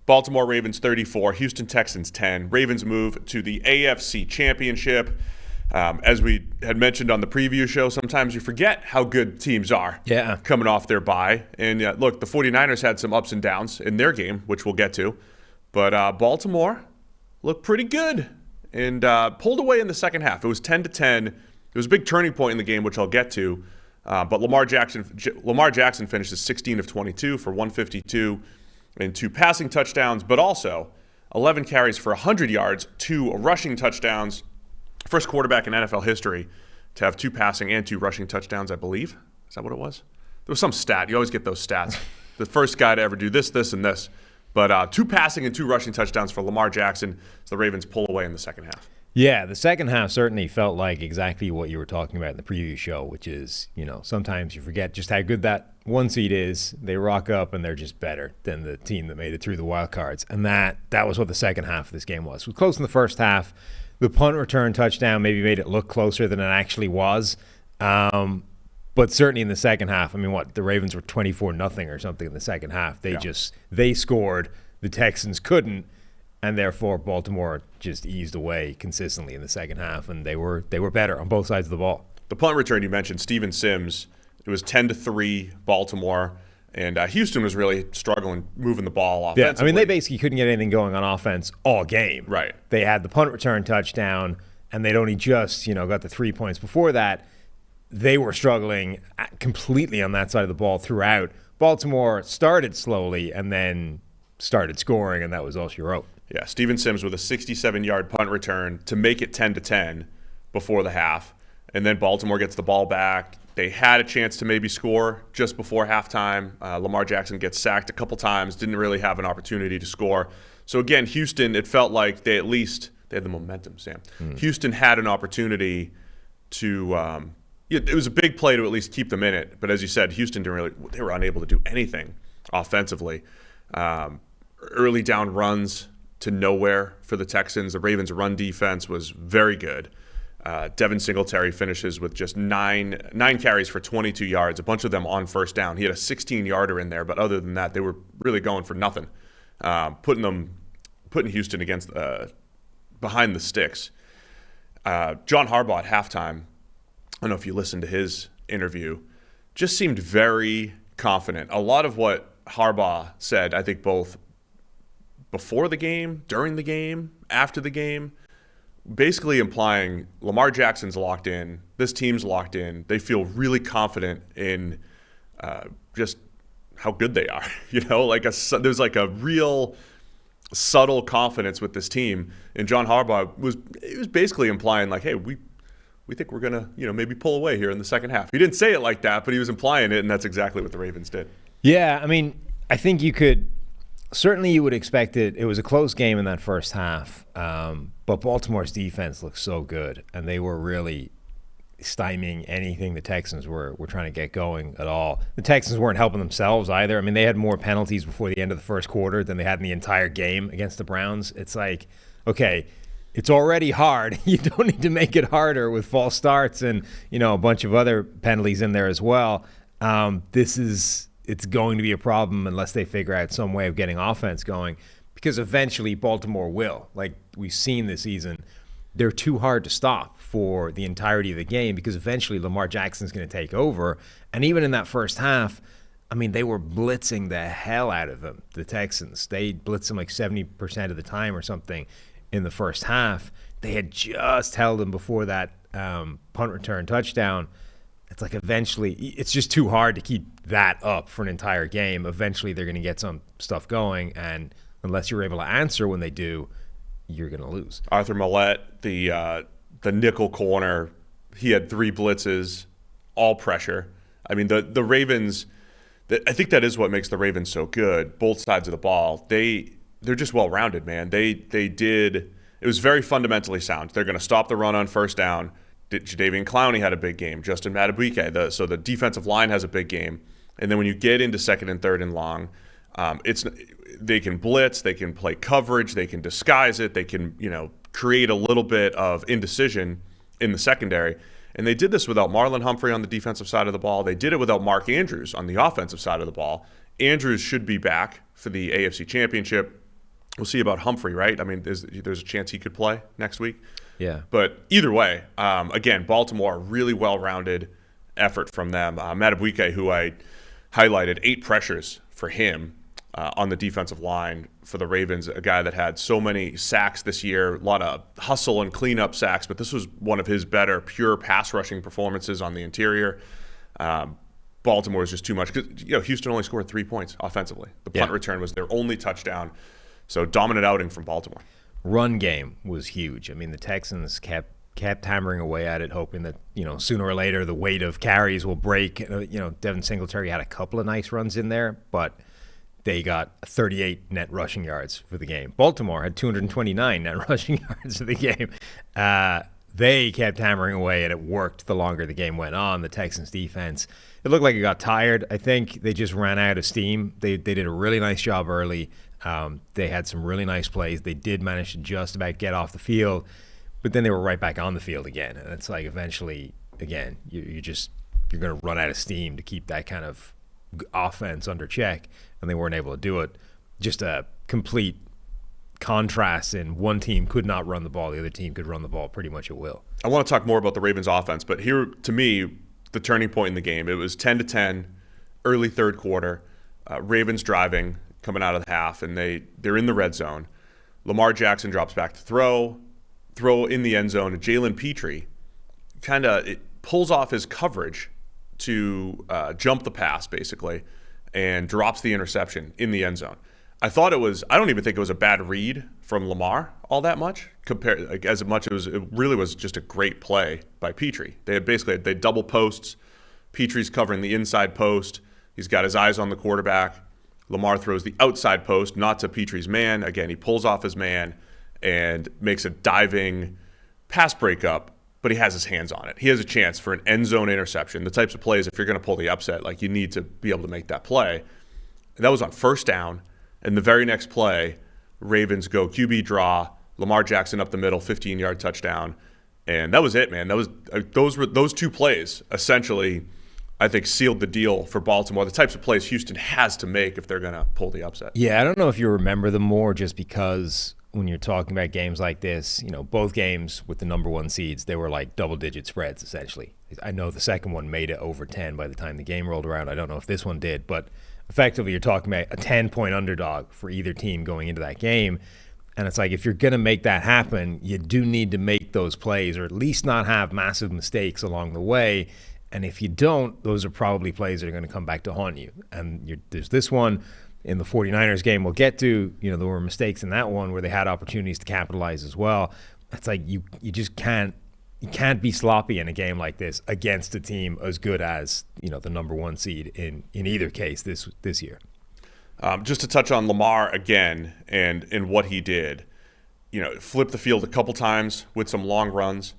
Baltimore Ravens 34, Houston Texans 10. Ravens move to the AFC Championship. As we had mentioned on the preview show, sometimes you forget how good teams are coming off their bye. And look, the 49ers had some ups and downs in their game, which we'll get to. But Baltimore looked pretty good and pulled away in the second half. It was 10-10. It was a big turning point in the game, which I'll get to. But Lamar Jackson finishes 16 of 22 for 152 and 2 passing touchdowns, but also 11 carries for 100 yards, 2 rushing touchdowns. First quarterback in NFL history to have 2 passing and 2 rushing touchdowns, I believe. Is that what it was? There was some stat. You always get those stats. The first guy to ever do this, and this. But 2 passing and 2 rushing touchdowns for Lamar Jackson as the Ravens pull away in the second half. Yeah, the second half certainly felt like exactly what you were talking about in the preview show, which is, sometimes you forget just how good that 1 seed is. They rock up and they're just better than the team that made it through the wild cards. And that was what the second half of this game was. It was close in the first half. The punt return touchdown maybe made it look closer than it actually was. But certainly in the second half, the Ravens were 24-0 or something in the second half. They scored, the Texans couldn't. And therefore, Baltimore just eased away consistently in the second half, and they were better on both sides of the ball. The punt return you mentioned, Steven Sims, it was 10-3 Baltimore, and Houston was really struggling moving the ball offensively. Yeah, they basically couldn't get anything going on offense all game. Right. They had the punt return touchdown, and they'd only just got the 3 points before that. They were struggling completely on that side of the ball throughout. Baltimore started slowly and then started scoring, and that was all she wrote. Yeah, Steven Sims with a 67-yard punt return to make it 10-10 before the half. And then Baltimore gets the ball back. They had a chance to maybe score just before halftime. Lamar Jackson gets sacked a couple times, didn't really have an opportunity to score. So again, Houston, it felt like they had the momentum, Sam. Houston had an opportunity to it was a big play to at least keep them in it. But as you said, Houston they were unable to do anything offensively. Early down runs to nowhere for the Texans. The Ravens' run defense was very good. Devin Singletary finishes with just nine carries for 22 yards, a bunch of them on first down. He had a 16-yarder in there, but other than that, they were really going for nothing, putting Houston against behind the sticks. John Harbaugh at halftime, I don't know if you listened to his interview, just seemed very confident. A lot of what Harbaugh said, I think both before the game, during the game, after the game, basically implying Lamar Jackson's locked in, this team's locked in, they feel really confident in just how good they are. There's like a real subtle confidence with this team. And John Harbaugh was basically implying like, hey, we think we're going to, maybe pull away here in the second half. He didn't say it like that, but he was implying it, and that's exactly what the Ravens did. Yeah, I think certainly you would expect it. It was a close game in that first half, but Baltimore's defense looked so good, and they were really stymieing anything the Texans were trying to get going at all. The Texans weren't helping themselves either. They had more penalties before the end of the first quarter than they had in the entire game against the Browns. It's like, okay, it's already hard. You don't need to make it harder with false starts and a bunch of other penalties in there as well. It's going to be a problem unless they figure out some way of getting offense going, because eventually Baltimore will. Like we've seen this season, they're too hard to stop for the entirety of the game because eventually Lamar Jackson's going to take over. And even in that first half, they were blitzing the hell out of him, the Texans. They blitzed him like 70% of the time or something in the first half. They had just held him before that punt return touchdown. It's like eventually it's just too hard to keep that up for an entire game. Eventually they're going to get some stuff going, and unless you're able to answer when they do, you're going to lose. Arthur Millette, the nickel corner, he had 3 blitzes, all pressure. The Ravens, I think that is what makes the Ravens so good, both sides of the ball. They're just well-rounded, man. It was very fundamentally sound. They're going to stop the run on first down. Jadeveon Clowney had a big game. Justin Madubuike. So the defensive line has a big game. And then when you get into second and third and long, they can blitz, they can play coverage, they can disguise it, they can create a little bit of indecision in the secondary. And they did this without Marlon Humphrey on the defensive side of the ball. They did it without Mark Andrews on the offensive side of the ball. Andrews should be back for the AFC Championship. We'll see about Humphrey, right? I mean, there's a chance he could play next week. Yeah. But either way, again, Baltimore, really well-rounded effort from them. Madubuike, who I highlighted, 8 pressures for him on the defensive line for the Ravens, a guy that had so many sacks this year, a lot of hustle and cleanup sacks, but this was one of his better pure pass rushing performances on the interior. Baltimore is just too much because Houston only scored 3 points offensively. The punt return was their only touchdown. So dominant outing from Baltimore. Run game was huge. I mean, the Texans kept hammering away at it, hoping that sooner or later the weight of carries will break. Devin Singletary had a couple of nice runs in there, but they got 38 net rushing yards for the game. Baltimore had 229 net rushing yards for the game. They kept hammering away, and it worked the longer the game went on. The Texans defense, it looked like it got tired. I think they just ran out of steam. They did a really nice job early. They had some really nice plays. They did manage to just about get off the field, but then they were right back on the field again. And it's like eventually, again, you're going to run out of steam to keep that kind of offense under check, and they weren't able to do it. Just a complete contrast in one team could not run the ball, the other team could run the ball pretty much at will. I want to talk more about the Ravens offense, but here, to me, the turning point in the game, it was 10-10, early third quarter, Ravens driving, coming out of the half, and they're in the red zone. Lamar Jackson drops back to throw in the end zone, and Jalen Petrie kind of pulls off his coverage to jump the pass, basically, and drops the interception in the end zone. I don't even think it was a bad read from Lamar all that much, as much as it really was just a great play by Petrie. They double posts. Petrie's covering the inside post. He's got his eyes on the quarterback. Lamar throws the outside post, not to Petrie's man. Again, he pulls off his man and makes a diving pass breakup, but he has his hands on it. He has a chance for an end zone interception. The types of plays, if you're going to pull the upset, like you need to be able to make that play. And that was on first down. And the very next play, Ravens go QB draw, Lamar Jackson up the middle, 15-yard touchdown. And that was it, man. Those 2 plays essentially, I think, sealed the deal for Baltimore, the types of plays Houston has to make if they're going to pull the upset. Yeah, I don't know if you remember them more just because when you're talking about games like this, both games with the number 1 seeds, they were like double-digit spreads, essentially. I know the second one made it over 10 by the time the game rolled around. I don't know if this one did, but effectively you're talking about a 10-point underdog for either team going into that game. And it's like if you're going to make that happen, you do need to make those plays or at least not have massive mistakes along the way. And if you don't, those are probably plays that are going to come back to haunt you. And there's this one in the 49ers game we'll get to. There were mistakes in that one where they had opportunities to capitalize as well. It's like you just can't be sloppy in a game like this against a team as good as the number 1 seed in either case this year. Just to touch on Lamar again and what he did, flipped the field a couple times with some long runs.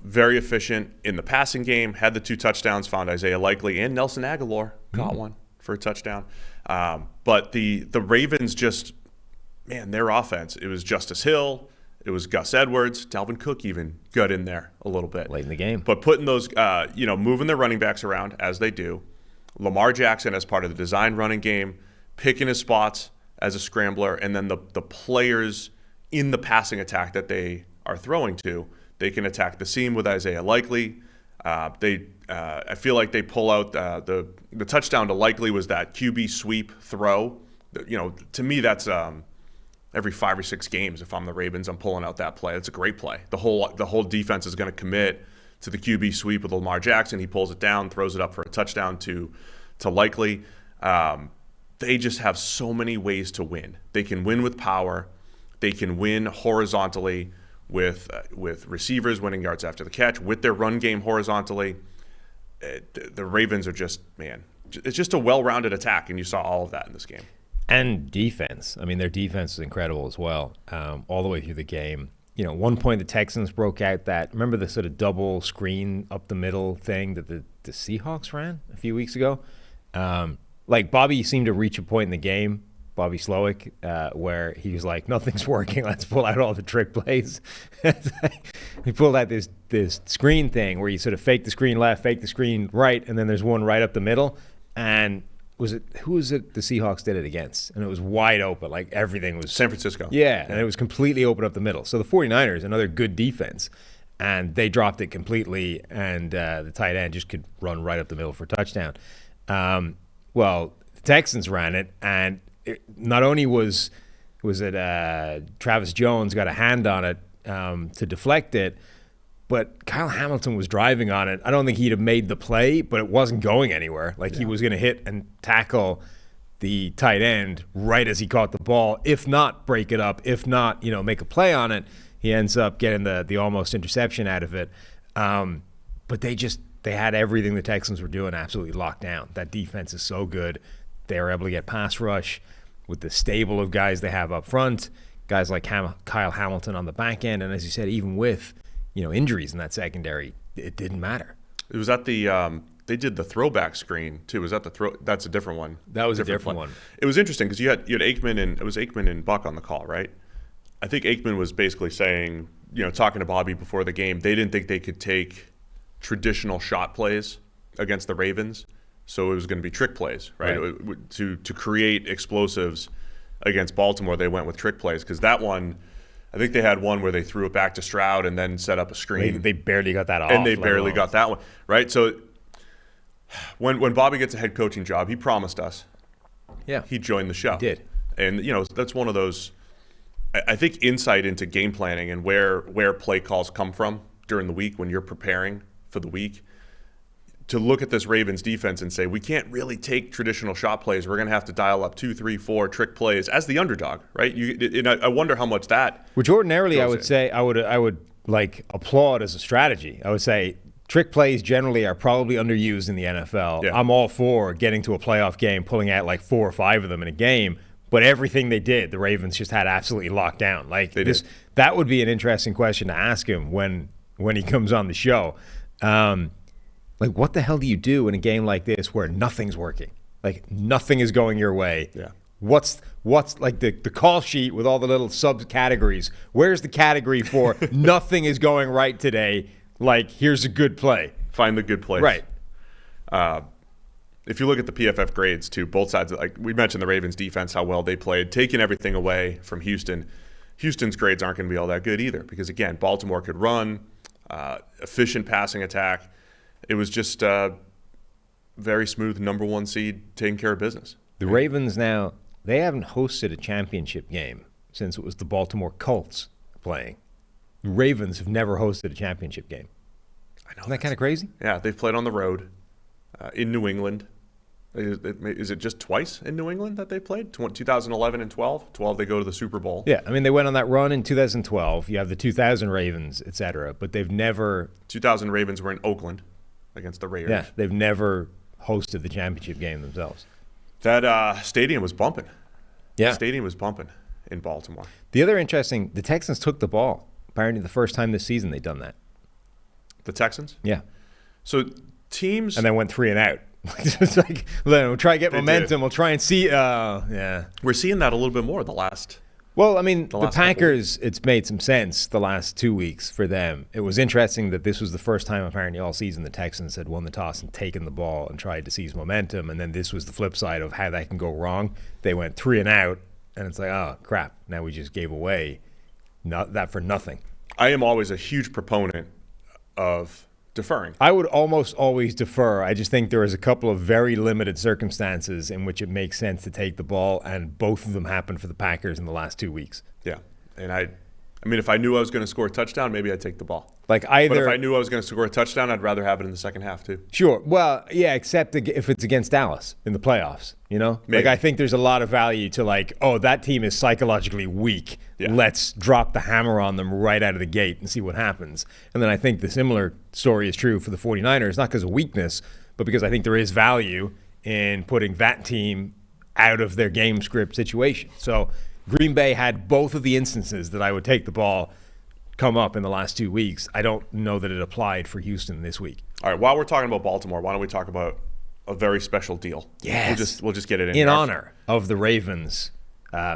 Very efficient in the passing game, had the 2 touchdowns, found Isaiah Likely and Nelson Aguilar got one for a touchdown. But the Ravens just, man, their offense, it was Justice Hill, it was Gus Edwards, Dalvin Cook even got in there a little bit. Late in the game. But putting those, moving their running backs around as they do. Lamar Jackson as part of the design running game, picking his spots as a scrambler, and then the players in the passing attack that they are throwing to, they can attack the seam with Isaiah Likely. I feel like they pull out the touchdown to Likely was that QB sweep throw. To me, that's every 5 or 6 games. If I'm the Ravens, I'm pulling out that play. It's a great play. The whole defense is going to commit to the QB sweep with Lamar Jackson. He pulls it down, throws it up for a touchdown to Likely. They just have so many ways to win. They can win with power. They can win horizontally with receivers winning yards after the catch, with their run game horizontally. The Ravens are just, man, it's just a well-rounded attack, and you saw all of that in this game. And defense. I mean, their defense is incredible as well, all the way through the game. One point the Texans broke out that, remember the sort of double screen up the middle thing that the Seahawks ran a few weeks ago? Like Bobby seemed to reach a point in the game, Bobby Slowick, where he was like, nothing's working, let's pull out all the trick plays. He pulled out this screen thing where you sort of fake the screen left, fake the screen right, and then there's one right up the middle. And who was it the Seahawks did it against? And it was wide open. Like everything was. San Francisco. Yeah, and it was completely open up the middle. So the 49ers, another good defense, and they dropped it completely, and the tight end just could run right up the middle for a touchdown. Well, the Texans ran it, and not only was it Travis Jones got a hand on it to deflect it, but Kyle Hamilton was driving on it. I don't think he'd have made the play, but it wasn't going anywhere. Like he was going to hit and tackle the tight end right as he caught the ball. If not, break it up. If not, make a play on it. He ends up getting the almost interception out of it. But they had everything the Texans were doing absolutely locked down. That defense is so good. They were able to get pass rush with the stable of guys they have up front, guys like Kyle Hamilton on the back end. And as you said, even with injuries in that secondary, it didn't matter. It was at the they did the throwback screen too. Was that the throw? That's a different one. That was a different one. It was interesting because you had Aikman and it was Aikman and Buck on the call, right? I think Aikman was basically saying, talking to Bobby before the game, they didn't think they could take traditional shot plays against the Ravens, so it was going to be trick plays, right? To create explosives against Baltimore, they went with trick plays because that one. I think they had one where they threw it back to Stroud and then set up a screen. They barely got that off. And they barely got that one, right? So when Bobby gets a head coaching job, he promised us he'd join the show. He did. And, that's one of those, I think, insight into game planning and where play calls come from during the week when you're preparing for the week. To look at this Ravens defense and say, we can't really take traditional shot plays. We're going to have to dial up 2, 3, 4 trick plays as the underdog, right? I wonder how much that. Which ordinarily I would say I would like applaud as a strategy. I would say trick plays generally are probably underused in the NFL. Yeah. I'm all for getting to a playoff game, pulling out like 4 or 5 of them in a game. But everything they did, the Ravens just had absolutely locked down. Like that would be an interesting question to ask him when he comes on the show. Like, what the hell do you do in a game like this where nothing's working? Like, nothing is going your way. Yeah. What's like the call sheet with all the little subcategories? Where's the category for nothing is going right today? Like, here's a good play. Find the good place. Right. If you look at the PFF grades, too, both sides, like we mentioned the Ravens defense, how well they played, taking everything away from Houston. Houston's grades aren't going to be all that good either because, again, Baltimore could run, efficient passing attack. It was just very smooth number 1 seed taking care of business. The Ravens now, they haven't hosted a championship game since it was the Baltimore Colts playing. The Ravens have never hosted a championship game. I know. Isn't that kind of crazy? Yeah, they've played on the road in New England. Is it just twice in New England that they played? 2011 and 12? 12 they go to the Super Bowl. Yeah, I mean, they went on that run in 2012. You have the 2000 Ravens, et cetera, but they've never... 2000 Ravens were in Oakland against the Raiders. Yeah, they've never hosted the championship game themselves. That stadium was bumping. Yeah. The stadium was bumping in Baltimore. The other interesting, the Texans took the ball. Apparently the first time this season they've done that. The Texans? Yeah. So teams... And then went 3 and out. It's like, we'll try to get momentum. We'll try and see. Yeah. We're seeing that a little bit more the last... Well, I mean, the Packers, it's made some sense the last 2 weeks for them. It was interesting that this was the first time apparently all season the Texans had won the toss and taken the ball and tried to seize momentum. And then this was the flip side of how that can go wrong. They went 3 and out, and it's like, oh, crap. Now we just gave away that for nothing. I am always a huge proponent of deferring. I would almost always defer. I just think there is a couple of very limited circumstances in which it makes sense to take the ball, and both of them happened for the Packers in the last 2 weeks. Yeah, and I mean, if I knew I was going to score a touchdown, maybe I'd take the ball. Like either, but if I knew I was going to score a touchdown, I'd rather have it in the second half too. Sure. Well, yeah, except if it's against Dallas in the playoffs, Maybe. Like I think there's a lot of value to like, oh, that team is psychologically weak. Yeah. Let's drop the hammer on them right out of the gate and see what happens. And then I think the similar story is true for the 49ers, not because of weakness, but because I think there is value in putting that team out of their game script situation. So Green Bay had both of the instances that I would take the ball come up in the last 2 weeks. I don't know that it applied for Houston this week. All right, while we're talking about Baltimore, why don't we talk about a very special deal? Yes. We'll just get it in honor of the Ravens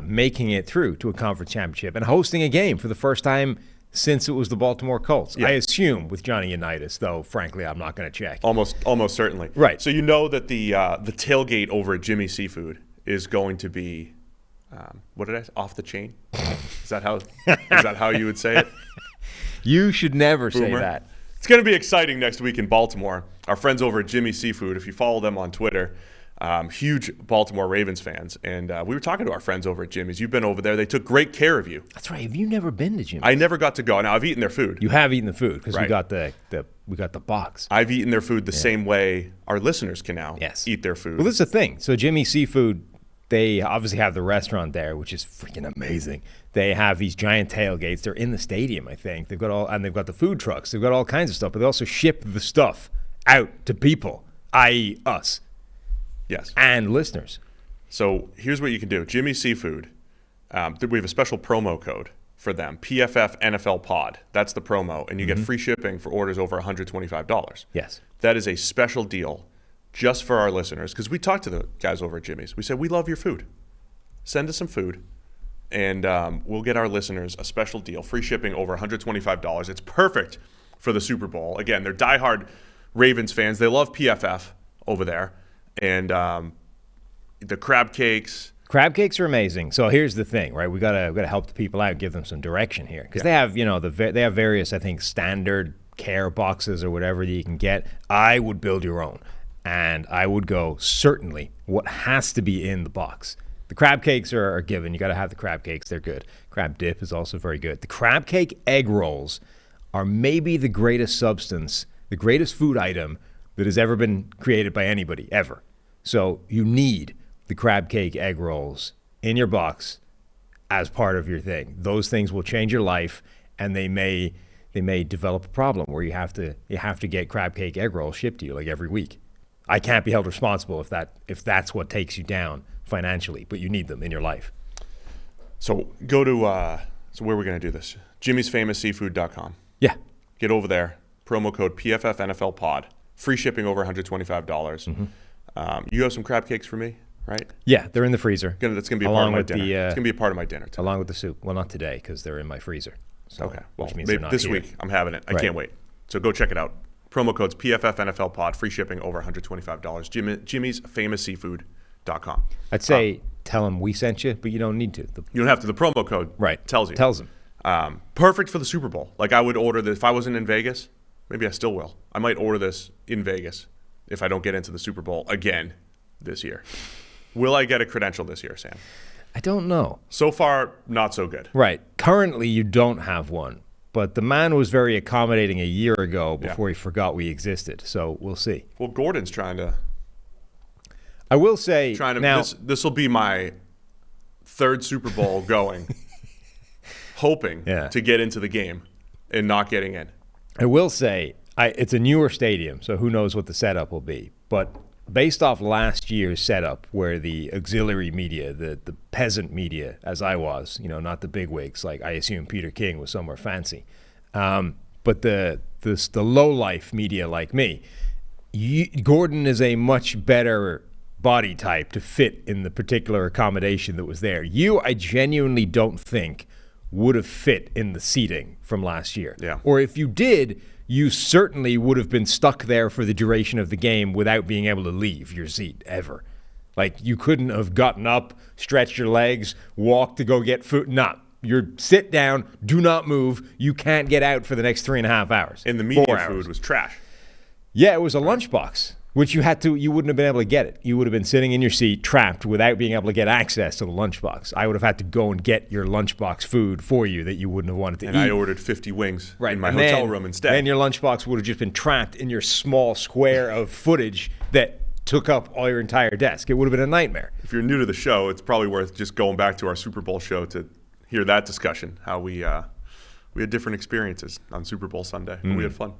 making it through to a conference championship and hosting a game for the first time since it was the Baltimore Colts. Yeah. I assume with Johnny Unitas, though, frankly, I'm not going to check. Almost certainly. Right. So you know that the tailgate over at Jimmy's Seafood is going to be, what did I say? Off the chain? Is that how you would say it? You should never say Boomer? that. It's going to be exciting next week in Baltimore. Our friends over at Jimmy's Seafood, if you follow them on Twitter, huge Baltimore Ravens fans. And we were talking to our friends over at Jimmy's. You've been over there. They took great care of you. That's right. Have you never been to Jimmy's? I never got to go. Now, I've eaten their food. You have eaten the food because Right. we got the box. I've eaten their food the same way our listeners can now eat their food. Well, this is the thing. So Jimmy's Seafood, they obviously have the restaurant there, which is freaking amazing. They have these giant tailgates. They're in the stadium, I think. They've got the food trucks. They've got all kinds of stuff, but they also ship the stuff out to people, i.e. us. Yes. And listeners. So here's what you can do. Jimmy's Seafood, we have a special promo code for them, PFF NFL Pod. That's the promo, and you get free shipping for orders over $125. Yes. That is a special deal just for our listeners, because we talked to the guys over at Jimmy's. We said, we love your food. Send us some food, and we'll get our listeners a special deal, free shipping over $125. It's perfect for the Super Bowl. Again, they're diehard Ravens fans. They love PFF over there. And the crab cakes. Crab cakes are amazing. So here's the thing, right? We gotta help the people out, give them some direction here, because they have they have various, I think, standard care boxes or whatever that you can get. I would build your own, and I would go certainly what has to be in the box. The crab cakes are a given. You got to have the crab cakes. They're good. Crab dip is also very good. The crab cake egg rolls are maybe the greatest substance, the greatest food item that has ever been created by anybody, ever. So you need the crab cake egg rolls in your box as part of your thing. Those things will change your life, and they may develop a problem where you have to get crab cake egg rolls shipped to you like every week. I can't be held responsible if that's what takes you down financially, but you need them in your life. So go to so where are we going to do this? jimmysfamousseafood.com. Yeah. Get over there. Promo code PFF NFL Pod. Free shipping over $125. You have some crab cakes for me, right? Yeah, they're in the freezer. That's going to be a part of my dinner. It's going to be a part of my dinner too. Along with the soup. Well, not today because they're in my freezer. So, okay. Well, which means maybe they're not this here. week I'm having it. I can't wait. So go check it out. Promo code's PFF NFL Pod. Free shipping over $125. jimmysfamousseafood.com. I'd say tell them we sent you, but you don't need to. You don't have to. The promo code tells you. Tells them. Perfect for the Super Bowl. Like I would order this if I wasn't in Vegas. Maybe I still will. I might order this in Vegas if I don't get into the Super Bowl again this year. Will I get a credential this year, Sam? I don't know. So far, not so good. Right. Currently, you don't have one. But the man was very accommodating a year ago before he forgot we existed. So we'll see. Well, Gordon's trying to. I will say now, this will be my third Super Bowl going, hoping to get into the game and not getting in. I will say it's a newer stadium, so who knows what the setup will be. But based off last year's setup, where the auxiliary media, the peasant media, as I was, not the bigwigs, like I assume Peter King was somewhere fancy, but the low life media like me, Gordon is a much better body type to fit in the particular accommodation that was there. I genuinely don't think would have fit in the seating from last year. Yeah. Or if you did, you certainly would have been stuck there for the duration of the game without being able to leave your seat ever. Like you couldn't have gotten up, stretched your legs, walked to go get food. Nah, you're sit down, do not move. You can't get out for the next 3.5 hours. And the media food was trash. Yeah, it was a lunchbox, which you wouldn't have been able to get it. You would have been sitting in your seat, trapped, without being able to get access to the lunchbox. I would have had to go and get your lunchbox food for you that you wouldn't have wanted to eat. And I ordered 50 wings in my hotel room instead. Then your lunchbox would have just been trapped in your small square of footage that took up all your entire desk. It would have been a nightmare. If you're new to the show, it's probably worth just going back to our Super Bowl show to hear that discussion, how we had different experiences on Super Bowl Sunday. But we had fun.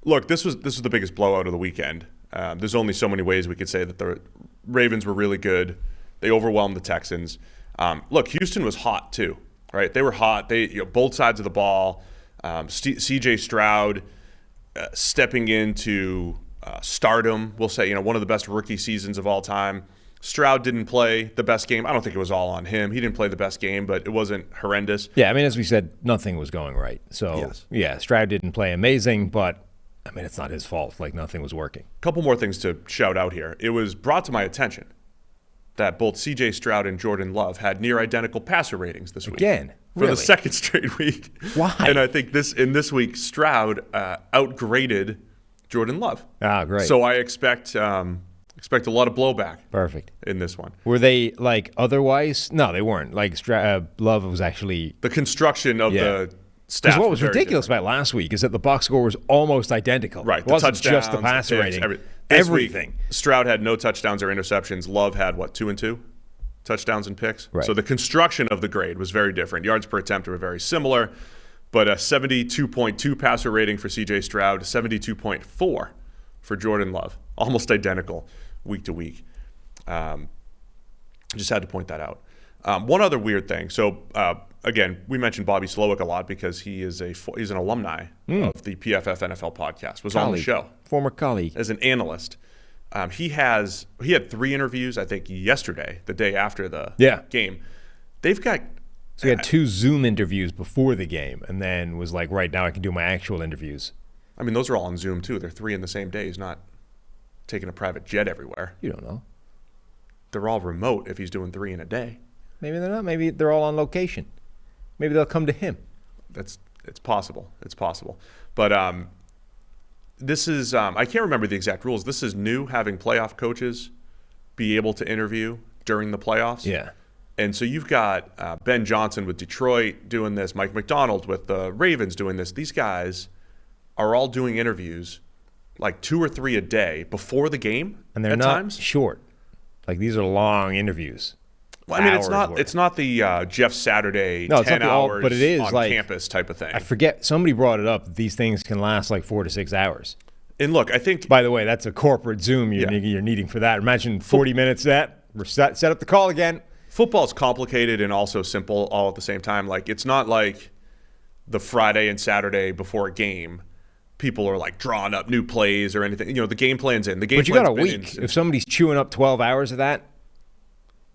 Look, this was the biggest blowout of the weekend. There's only so many ways we could say that the Ravens were really good. They overwhelmed the Texans. Look, Houston was hot too, right? They were hot. Both sides of the ball. C.J. Stroud stepping into stardom. We'll say one of the best rookie seasons of all time. Stroud didn't play the best game. I don't think it was all on him. He didn't play the best game, but it wasn't horrendous. Yeah, I mean, as we said, nothing was going right. So, Yes. yeah, Stroud didn't play amazing, but, I mean, it's not his fault. Like, nothing was working. A couple more things to shout out here. It was brought to my attention that both C.J. Stroud and Jordan Love had near identical passer ratings this week. Again, For really? the second straight week. Why? And I think this week, Stroud outgraded Jordan Love. Ah, great. So I expect a lot of blowback Perfect. in this one. Were they, like, otherwise? No, they weren't. Like, Love was actually... The construction of the stats. Because what was were very ridiculous different. about last week is that the box score was almost identical. Right, It wasn't just the touchdowns, passer the picks, rating. This week, Everything. Stroud had no touchdowns or interceptions. Love had, 2 and 2 touchdowns and picks? Right. So the construction of the grade was very different. Yards per attempt were very similar, but a 72.2 passer rating for C.J. Stroud, 72.4 for Jordan Love. Almost identical week to week. Just had to point that out. One other weird thing. So, again, we mentioned Bobby Slowick a lot because he's an alumni of the PFF NFL podcast, was on the show. Former colleague. As an analyst. He had 3 interviews, I think, yesterday, the day after the game. They've got... So he had 2 Zoom interviews before the game and then was like, right now I can do my actual interviews. I mean, those are all on Zoom, too. They're 3 in the same day. He's not taking a private jet everywhere. You don't know. They're all remote if he's doing 3 in a day. Maybe they're not. Maybe they're all on location. Maybe they'll come to him. It's possible. It's possible. But this is I can't remember the exact rules. This is new, having playoff coaches be able to interview during the playoffs. Yeah. And so you've got Ben Johnson with Detroit doing this, Mike McDonald with the Ravens doing this. These guys are all doing interviews like 2 or 3 a day before the game. And they're at not times. short. Like, these are long interviews. Well, I mean, it's Hours not the Jeff Saturday No, it's 10 not the all- hours but it is on like- campus type of thing. I forget. Somebody brought it up that these things can last like 4 to 6 hours. And look, I think By the way, that's a corporate Zoom you're needing for that. Imagine 40 minutes set. Set up the call again. football's complicated and also simple all at the same time. Like, it's not like the Friday and Saturday before a game, people are like drawing up new plays or anything. You know, the game plan's in. The game But you got a plan's been week. in. If somebody's chewing up 12 hours of that,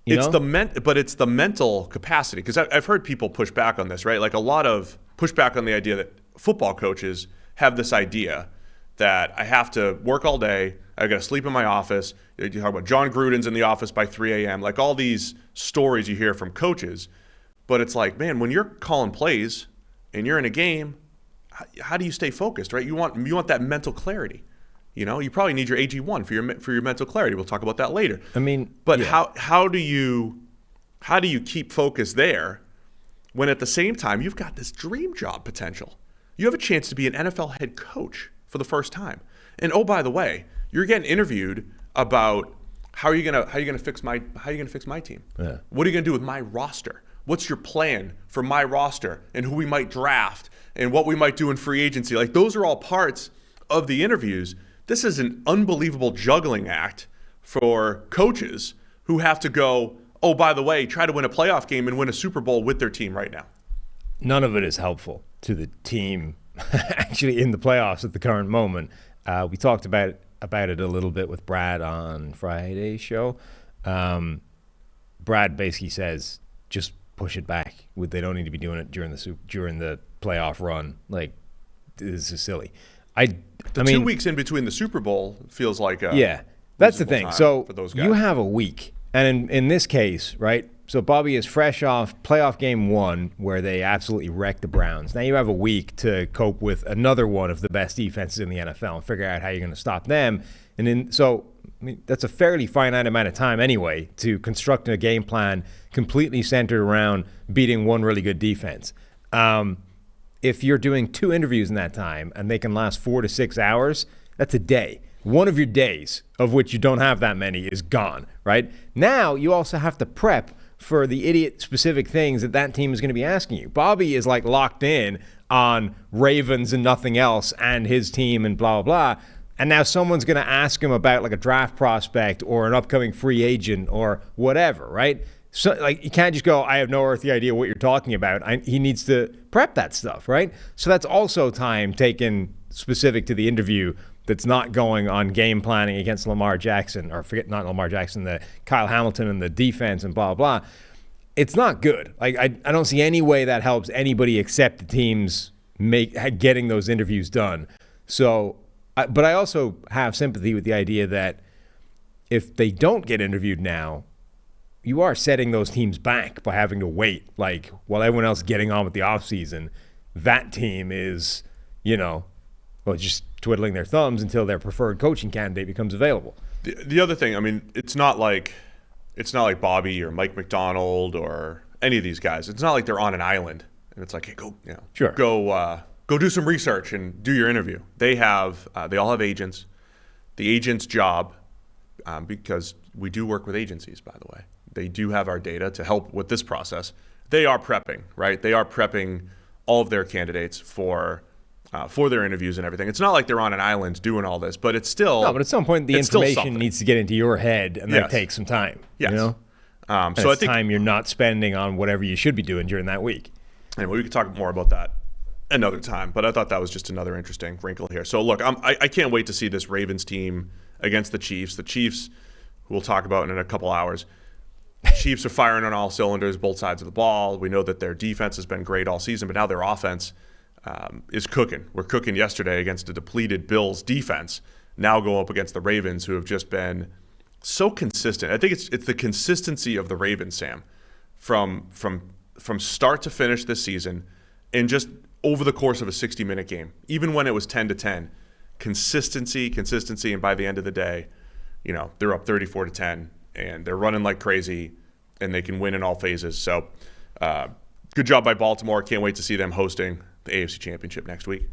It's the mental capacity, because I've heard people push back on this, right? Like, a lot of pushback on the idea that football coaches have this idea that I have to work all day, I got to sleep in my office. You talk about John Gruden's in the office by 3 a.m., like all these stories you hear from coaches. But it's like, man, when you're calling plays and you're in a game, how do you stay focused, right? You want that mental clarity. You know, you probably need your AG1 for your mental clarity. We'll talk about that later. I mean, but yeah. how do you keep focus there when at the same time you've got this dream job potential? You have a chance to be an NFL head coach for the first time. And oh, by the way, you're getting interviewed about how are you gonna fix my team? Yeah. What are you gonna do with my roster? What's your plan for my roster and who we might draft and what we might do in free agency? Like, those are all parts of the interviews. This is an unbelievable juggling act for coaches who have to go, oh, by the way, try to win a playoff game and win a Super Bowl with their team right now. None of it is helpful to the team actually in the playoffs at the current moment. We talked about it a little bit with Brad on Friday's show. Brad basically says, just push it back. They don't need to be doing it during the playoff run. Like, this is silly. I mean, 2 weeks in between the Super Bowl feels like that's the thing. So for those guys. you have a week, and in this case, right? So Bobby is fresh off playoff game 1 where they absolutely wrecked the Browns. Now you have a week to cope with another one of the best defenses in the NFL and figure out how you're going to stop them. And then I mean, that's a fairly finite amount of time anyway to construct a game plan completely centered around beating one really good defense. If you're doing 2 interviews in that time and they can last 4 to 6 hours, that's a day. One of your days, of which you don't have that many, is gone, right? Now you also have to prep for the idiot-specific things that team is going to be asking you. Bobby is like locked in on Ravens and nothing else and his team and blah, blah, blah. And now someone's going to ask him about like a draft prospect or an upcoming free agent or whatever, right? So, like, you can't just go, I have no earthly idea what you're talking about. He needs to prep that stuff, right? So that's also time taken specific to the interview that's not going on game planning against Lamar Jackson, or forget not Lamar Jackson, the Kyle Hamilton and the defense and blah, blah, it's not good. Like, I don't see any way that helps anybody except the teams getting those interviews done. So, but I also have sympathy with the idea that if they don't get interviewed now, you are setting those teams back by having to wait. Like, while everyone else is getting on with the offseason, that team is, just twiddling their thumbs until their preferred coaching candidate becomes available. The other thing, I mean, it's not like Bobby or Mike McDonald or any of these guys. It's not like they're on an island and it's like, hey, go do some research and do your interview. They all have agents. The agent's job, because we do work with agencies, by the way, they do have our data to help with this process. They are prepping, right? They are prepping all of their candidates for their interviews and everything. It's not like they're on an island doing all this, but it's still... No, but at some point the information needs to get into your head, and that takes some time. Yes. So I think time you're not spending on whatever you should be doing during that week. Anyway, we could talk more about that another time, but I thought that was just another interesting wrinkle here. So look, I can't wait to see this Ravens team against the Chiefs. The Chiefs, who we'll talk about in a couple hours, Chiefs are firing on all cylinders, both sides of the ball. We know that their defense has been great all season, but now their offense is cooking. We're cooking yesterday against a depleted Bills defense, now go up against the Ravens, who have just been so consistent. I think it's the consistency of the Ravens, Sam, from start to finish this season, and just over the course of a 60-minute game, even when it was 10-10, consistency, and by the end of the day, they're up 34-10, and they're running like crazy, and they can win in all phases. So good job by Baltimore. Can't wait to see them hosting the AFC Championship next week.